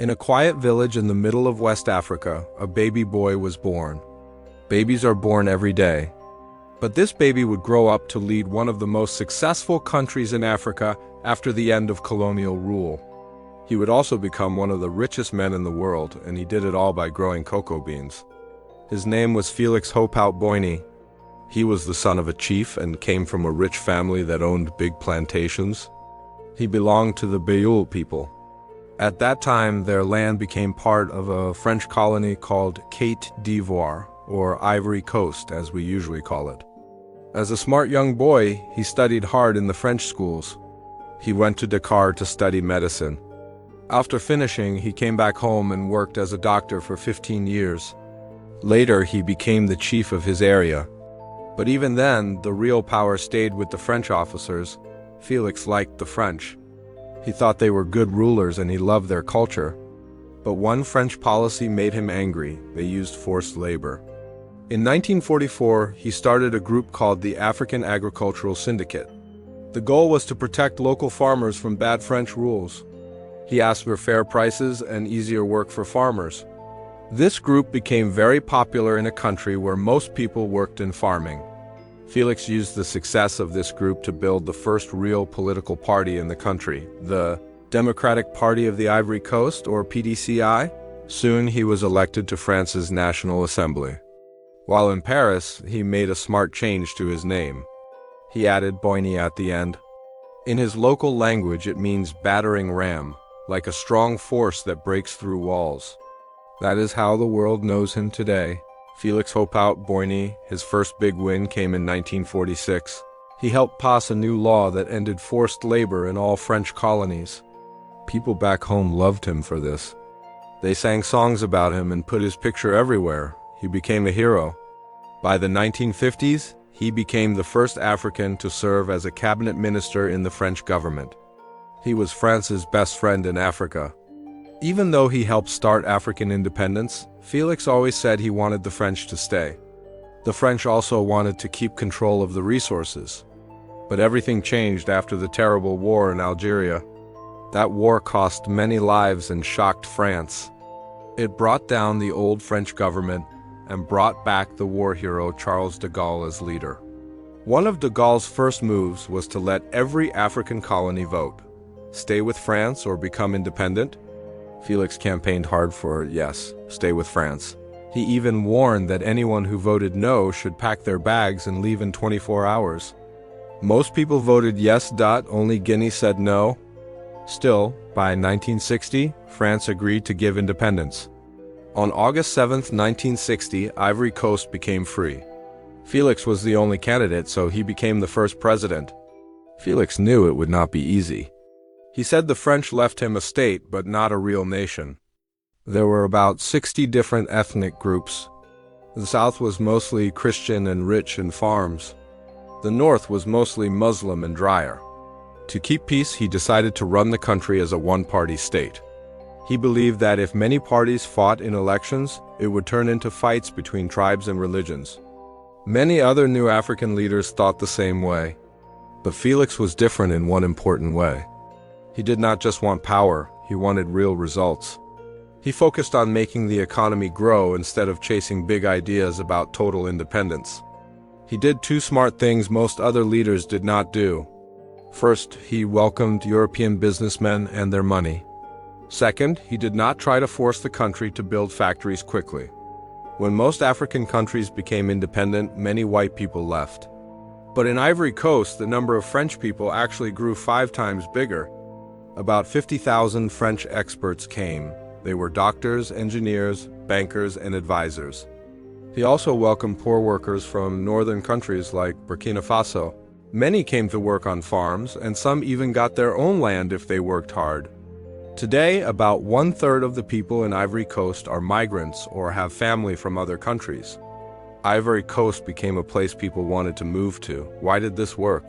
In a quiet village in the middle of West Africa, a baby boy was born. Babies are born every day. But this baby would grow up to lead one of the most successful countries in Africa after the end of colonial rule. He would also become one of the richest men in the world, and he did it all by growing cocoa beans. His name was Félix Houphouët-Boigny. He was the son of a chief and came from a rich family that owned big plantations. He belonged to the Béoul people. At that time, their land became part of a French colony called Côte d'Ivoire, or Ivory Coast, as we usually call it. As a smart young boy, he studied hard in the French schools. He went to Dakar to study medicine. After finishing, he came back home and worked as a doctor for 15 years. Later, he became the chief of his area. But even then, the real power stayed with the French officers. Félix liked the French. He thought they were good rulers and he loved their culture. But one French policy made him angry. They used forced labor. In 1944, he started a group called the African Agricultural Syndicate. The goal was to protect local farmers from bad French rules. He asked for fair prices and easier work for farmers. This group became very popular in a country where most people worked in farming. Félix used the success of this group to build the first real political party in the country, the Democratic Party of the Ivory Coast, or PDCI. Soon he was elected to France's National Assembly. While in Paris, he made a smart change to his name. He added Boigny at the end. In his local language, it means battering ram, like a strong force that breaks through walls. That is how the world knows him today. Félix Houphouët-Boigny, his first big win came in 1946. He helped pass a new law that ended forced labor in all French colonies. People back home loved him for this. They sang songs about him and put his picture everywhere. He became a hero. By the 1950s, he became the first African to serve as a cabinet minister in the French government. He was France's best friend in Africa. Even though he helped start African independence, Félix always said he wanted the French to stay. The French also wanted to keep control of the resources. But everything changed after the terrible war in Algeria. That war cost many lives and shocked France. It brought down the old French government and brought back the war hero Charles de Gaulle as leader. One of de Gaulle's first moves was to let every African colony vote. Stay with France or become independent? Félix campaigned hard for, yes, stay with France. He even warned that anyone who voted no should pack their bags and leave in 24 hours. Most people voted yes. Only Guinea said no. Still, by 1960, France agreed to give independence. On August 7, 1960, Ivory Coast became free. Félix was the only candidate, so he became the first president. Félix knew it would not be easy. He said the French left him a state, but not a real nation. There were about 60 different ethnic groups. The South was mostly Christian and rich in farms. The North was mostly Muslim and drier. To keep peace, he decided to run the country as a one-party state. He believed that if many parties fought in elections, it would turn into fights between tribes and religions. Many other new African leaders thought the same way. But Félix was different in one important way. He did not just want power, he wanted real results. He focused on making the economy grow instead of chasing big ideas about total independence. He did two smart things most other leaders did not do. First, he welcomed European businessmen and their money. Second, he did not try to force the country to build factories quickly. When most African countries became independent, many white people left. But in Ivory Coast, the number of French people actually grew 5 times bigger. About 50,000 French experts came. They were doctors, engineers, bankers, and advisors. He also welcomed poor workers from northern countries like Burkina Faso. Many came to work on farms, and some even got their own land if they worked hard. Today, about 1/3 of the people in Ivory Coast are migrants or have family from other countries. Ivory Coast became a place people wanted to move to. Why did this work?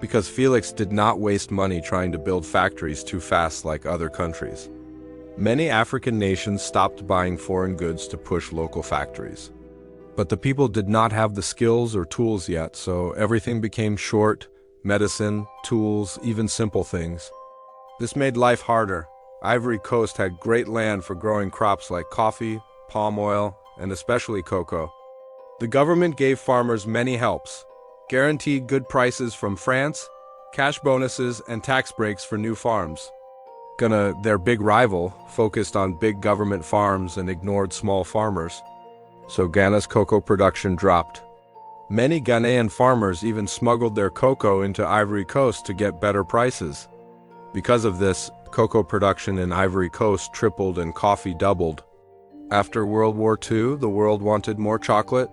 Because Félix did not waste money trying to build factories too fast like other countries. Many African nations stopped buying foreign goods to push local factories. But the people did not have the skills or tools yet, so everything became short, medicine, tools, even simple things. This made life harder. Ivory Coast had great land for growing crops like coffee, palm oil, and especially cocoa. The government gave farmers many helps, guaranteed good prices from France, cash bonuses, and tax breaks for new farms. Ghana, their big rival, focused on big government farms and ignored small farmers. So Ghana's cocoa production dropped. Many Ghanaian farmers even smuggled their cocoa into Ivory Coast to get better prices. Because of this, cocoa production in Ivory Coast tripled and coffee doubled. After World War II, the world wanted more chocolate.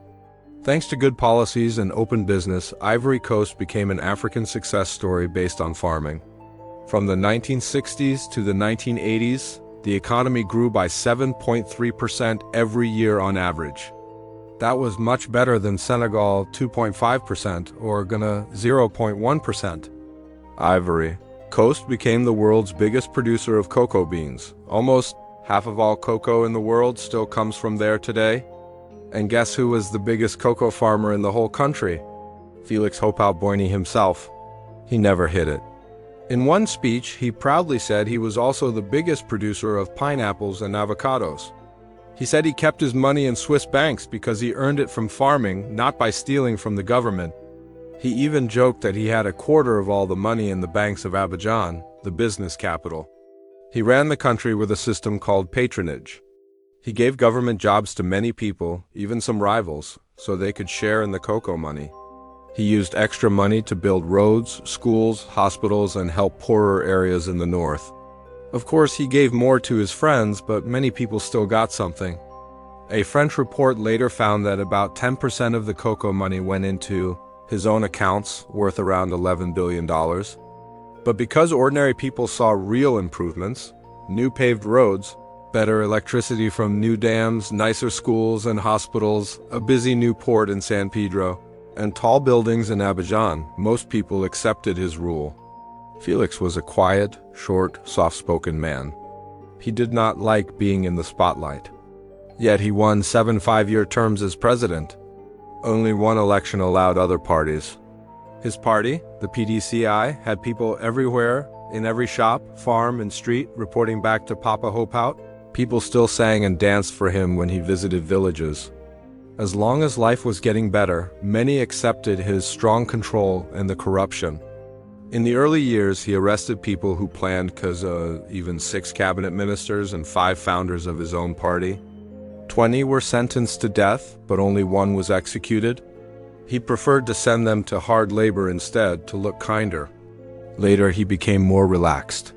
Thanks to good policies and open business, Ivory Coast became an African success story based on farming. From the 1960s to the 1980s, the economy grew by 7.3% every year on average. That was much better than Senegal 2.5% or Ghana 0.1%. Ivory Coast became the world's biggest producer of cocoa beans. Almost half of all cocoa in the world still comes from there today. And guess who was the biggest cocoa farmer in the whole country? Félix Houphouët-Boigny himself. He never hid it. In one speech, he proudly said he was also the biggest producer of pineapples and avocados. He said he kept his money in Swiss banks because he earned it from farming, not by stealing from the government. He even joked that he had a quarter of all the money in the banks of Abidjan, the business capital. He ran the country with a system called patronage. He gave government jobs to many people, even some rivals, so they could share in the cocoa money. He used extra money to build roads, schools, hospitals, and help poorer areas in the north. Of course, he gave more to his friends, but many people still got something. A French report later found that about 10% of the cocoa money went into his own accounts, worth around $11 billion. But because ordinary people saw real improvements, new paved roads, better electricity from new dams, nicer schools and hospitals, a busy new port in San Pedro, and tall buildings in Abidjan, most people accepted his rule. Félix was a quiet, short, soft-spoken man. He did not like being in the spotlight. Yet he won 7 5-year terms as president. Only one election allowed other parties. His party, the PDCI, had people everywhere, in every shop, farm, and street, reporting back to Papa Houphouët. People still sang and danced for him when he visited villages. As long as life was getting better, many accepted his strong control and the corruption. In the early years, he arrested people who planned even 6 cabinet ministers and 5 founders of his own party. 20 were sentenced to death, but only 1 was executed. He preferred to send them to hard labor instead, to look kinder. Later, he became more relaxed.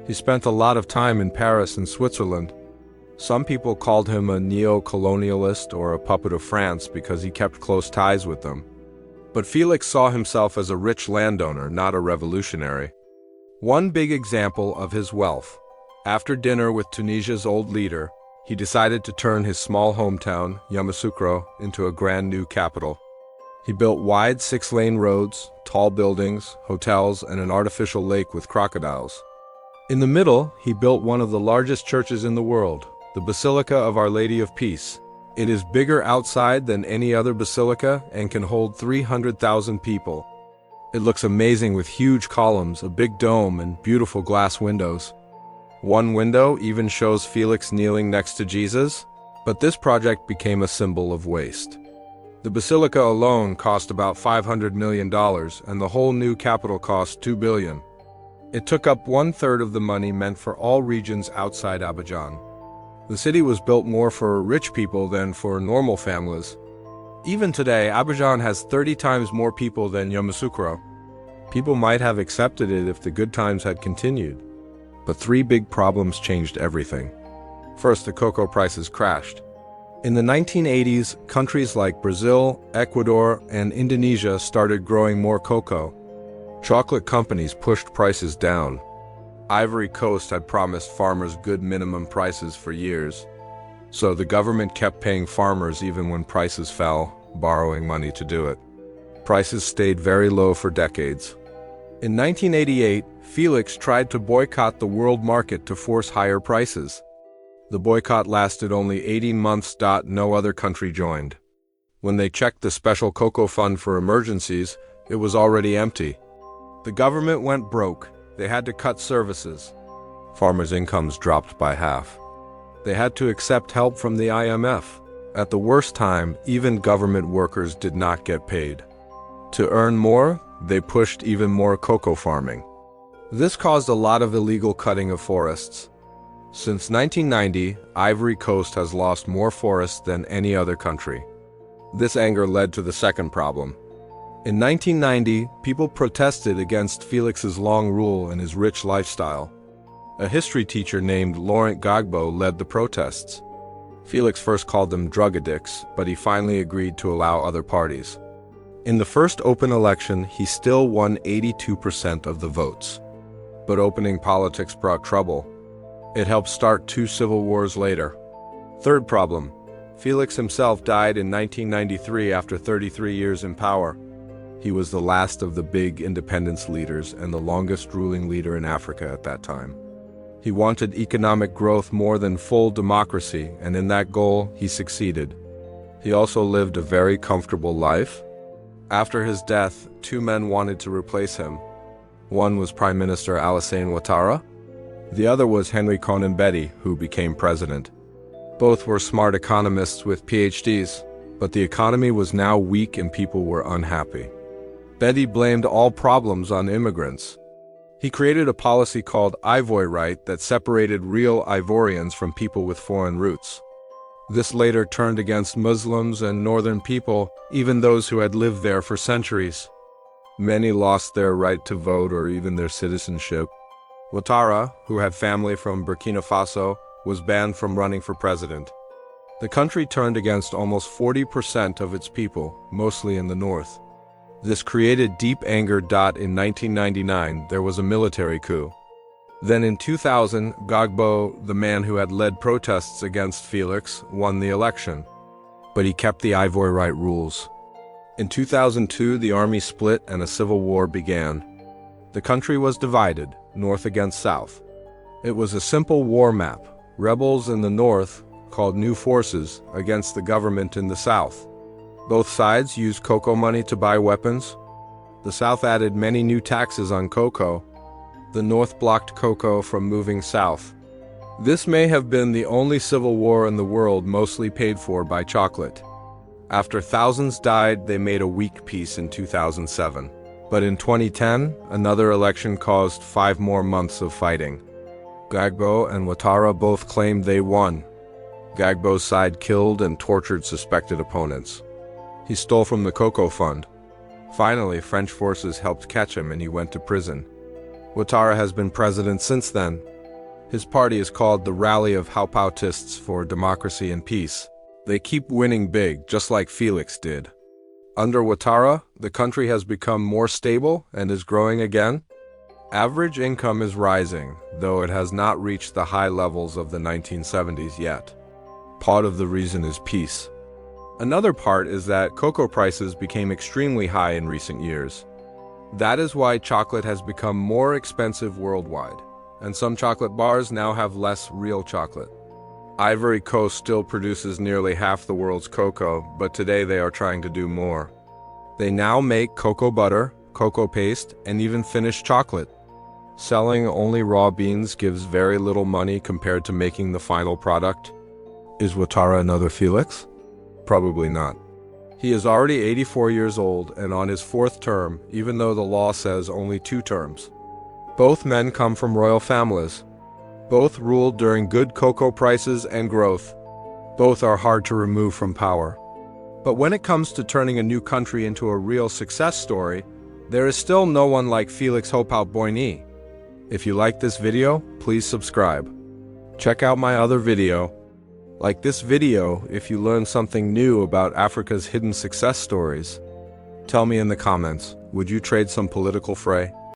He spent a lot of time in Paris and Switzerland. Some people called him a neo-colonialist or a puppet of France because he kept close ties with them. But Félix saw himself as a rich landowner, not a revolutionary. One big example of his wealth. After dinner with Tunisia's old leader, he decided to turn his small hometown, Yamoussoukro, into a grand new capital. He built wide 6-lane roads, tall buildings, hotels, and an artificial lake with crocodiles. In the middle, he built one of the largest churches in the world, the Basilica of Our Lady of Peace. It is bigger outside than any other basilica and can hold 300,000 people. It looks amazing with huge columns, a big dome, and beautiful glass windows. One window even shows Félix kneeling next to Jesus, but this project became a symbol of waste. The basilica alone cost about $500 million, and the whole new capital cost $2 billion. It took up 1/3 of the money meant for all regions outside Abidjan. The city was built more for rich people than for normal families. Even today, Abidjan has 30 times more people than Yamoussoukro. People might have accepted it if the good times had continued. But 3 big problems changed everything. First, the cocoa prices crashed. In the 1980s, countries like Brazil, Ecuador, and Indonesia started growing more cocoa. Chocolate companies pushed prices down. Ivory Coast had promised farmers good minimum prices for years. So the government kept paying farmers even when prices fell, borrowing money to do it. Prices stayed very low for decades. In 1988, Félix tried to boycott the world market to force higher prices. The boycott lasted only 18 months. No other country joined. When they checked the special cocoa fund for emergencies, it was already empty. The government went broke. They had to cut services. Farmers' incomes dropped by half. They had to accept help from the IMF. At the worst time, even government workers did not get paid. To earn more, they pushed even more cocoa farming. This caused a lot of illegal cutting of forests. Since 1990, Ivory Coast has lost more forests than any other country. This anger led to the second problem. In 1990, people protested against Félix's long rule and his rich lifestyle. A history teacher named Laurent Gbagbo led the protests. Félix first called them drug addicts, but he finally agreed to allow other parties. In the first open election, he still won 82% of the votes. But opening politics brought trouble. It helped start 2 civil wars later. Third problem. Félix himself died in 1993 after 33 years in power. He was the last of the big independence leaders and the longest ruling leader in Africa at that time. He wanted economic growth more than full democracy, and in that goal, he succeeded. He also lived a very comfortable life. After his death, 2 men wanted to replace him. One was Prime Minister Alassane Ouattara. The other was Henry Konan Bedie, who became president. Both were smart economists with PhDs, but the economy was now weak and people were unhappy. Bedie blamed all problems on immigrants. He created a policy called Ivory Right that separated real Ivorians from people with foreign roots. This later turned against Muslims and northern people, even those who had lived there for centuries. Many lost their right to vote or even their citizenship. Ouattara, who had family from Burkina Faso, was banned from running for president. The country turned against almost 40% of its people, mostly in the north. This created deep anger. In 1999, there was a military coup. Then in 2000, Gbagbo, the man who had led protests against Félix, won the election. But he kept the Ivory Right rules. In 2002, the army split and a civil war began. The country was divided, north against south. It was a simple war map. Rebels in the north, called New Forces, against the government in the south. Both sides used cocoa money to buy weapons. The South added many new taxes on cocoa. The North blocked cocoa from moving south. This may have been the only civil war in the world mostly paid for by chocolate. After thousands died, they made a weak peace in 2007. But in 2010, another election caused 5 more months of fighting. Gbagbo and Ouattara both claimed they won. Gbagbo's side killed and tortured suspected opponents. He stole from the cocoa fund. Finally, French forces helped catch him and he went to prison. Ouattara has been president since then. His party is called the Rally of Houphouëtists for Democracy and Peace. They keep winning big, just like Félix did. Under Ouattara, the country has become more stable and is growing again. Average income is rising, though it has not reached the high levels of the 1970s yet. Part of the reason is peace. Another part is that cocoa prices became extremely high in recent years. That is why chocolate has become more expensive worldwide, and some chocolate bars now have less real chocolate. Ivory Coast still produces nearly half the world's cocoa, but today they are trying to do more. They now make cocoa butter, cocoa paste, and even finished chocolate. Selling only raw beans gives very little money compared to making the final product. Is Ouattara another Félix? Probably not. He is already 84 years old and on his 4th term, even though the law says only 2 terms. Both men come from royal families. Both ruled during good cocoa prices and growth. Both are hard to remove from power. But when it comes to turning a new country into a real success story, there is still no one like Félix Houphouët-Boigny. If you like this video, please subscribe. Check out my other video. Like this video if you learn something new about Africa's hidden success stories. Tell me in the comments, would you trade some political fray?